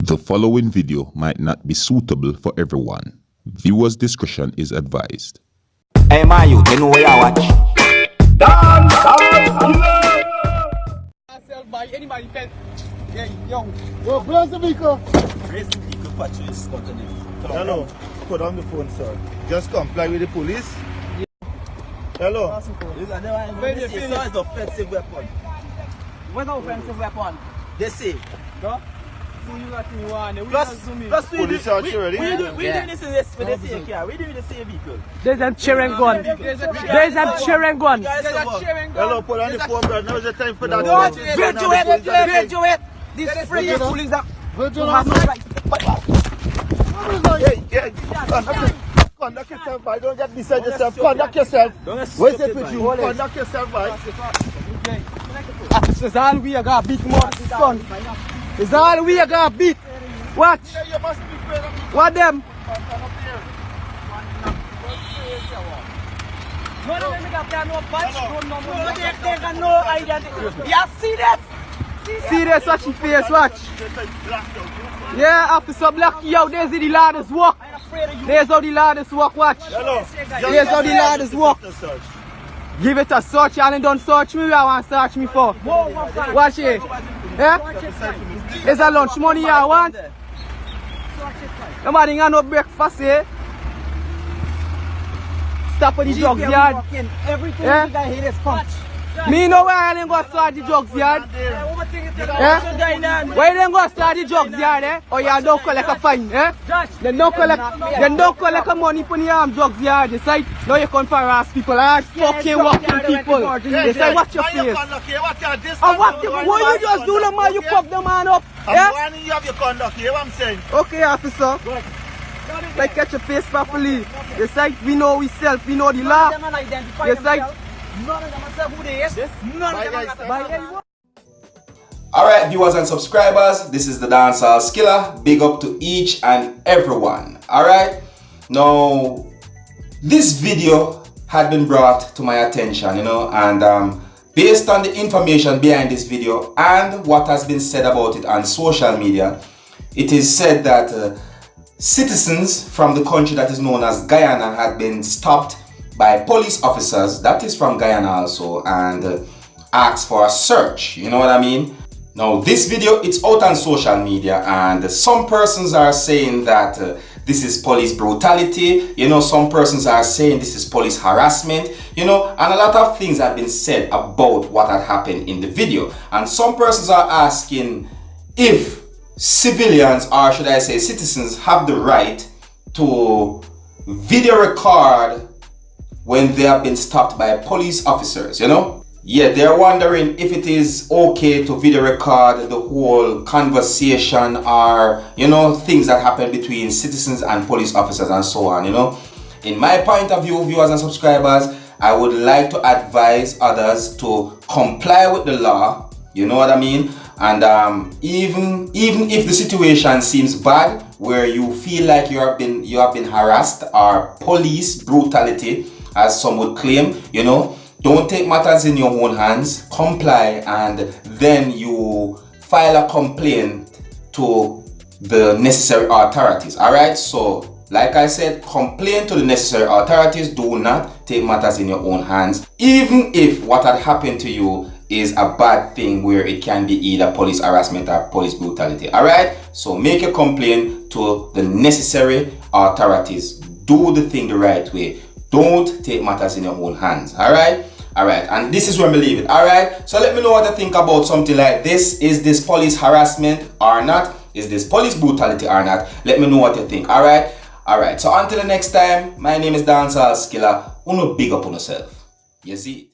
The following video might not be suitable for everyone. Viewers' discretion is advised. Hey man, you know where you watch? Dance by anybody can. Yeah, yo, bless the vehicle. Raise the vehicle, patch is continue. Hello, put on the phone, sir. Just comply with the police. Hello. This is an offensive weapon. What's offensive weapon? They say. No? See you got you on. Plus Police are ready? we doing this in this for the same car. We doing the same vehicle. There's a cheering gun. There's a cheering gun. Hello, put on the phone, bro. Now is the time for that. Graduate. This is free police that have no right. Hey, conduct yourself, boy. Don't get beside yourself. Conduct yourself. Where's it with you? Conduct yourself, boy. It's all we got beat, man. Son. It's all we got beat. Watch. You must be afraid of me. What them? None of them got no badge. They got no identity. You see that? Serious, watch your face, watch. Yeah, after some black you out, there's the ladders walk. There's how the ladders walk, watch. There's how the ladders walk. Give it a search, and don't search me, I want to search me for. Watch it. Yeah? There's a lunch money I want. Nobody got no breakfast, eh? Stop at the drugs yard. Everything you got here is punch. Me know where I didn't go start the drugs yard. Eh? Where you didn't go start the drugs yard, eh? Or you don't collect a fine, eh? They don't collect a money for the drugs yard. They say, no, you can't harass people. I fucking walking people. They say, watch your face. And what you just do, the man, you pop the man up. I'm warning you of your conduct, you hear what I'm saying? Okay, officer. Like, catch your face properly. They say, we know ourselves, we know the law. They say, none of them say who they is. None of them are. Alright, viewers and subscribers, this is the Dancehall Skiller. Big up to each and everyone. Alright, now this video had been brought to my attention, and based on the information behind this video and what has been said about it on social media, it is said that citizens from the country that is known as Guyana had been stopped by police officers, that is from Guyana also, and asked for a search, you know what I mean? Now this video, it's out on social media, and some persons are saying that this is police brutality, some persons are saying this is police harassment, and a lot of things have been said about what had happened in the video. And some persons are asking if civilians, or should I say citizens, have the right to video record when they have been stopped by police officers, Yeah, they're wondering if it is okay to video record the whole conversation or, things that happen between citizens and police officers and so on, In my point of view, viewers and subscribers, I would like to advise others to comply with the law, you know what I mean? And even if the situation seems bad, where you feel like you have been harassed or police brutality, as some would claim, don't take matters in your own hands. Comply, and then you file a complaint to the necessary authorities. Alright, so like I said, complain to the necessary authorities. Do not take matters in your own hands, even if what had happened to you is a bad thing where it can be either police harassment or police brutality. Alright, so make a complaint to the necessary authorities. Do the thing the right way. Don't take matters in your own hands. Alright, and this is where we leave it. Alright, so let me know what you think about something like this. Is this police harassment or not? Is this police brutality or not? Let me know what you think. Alright, so until the next time, my name is Dancehall Skiller. Uno big up on yourself. You see it?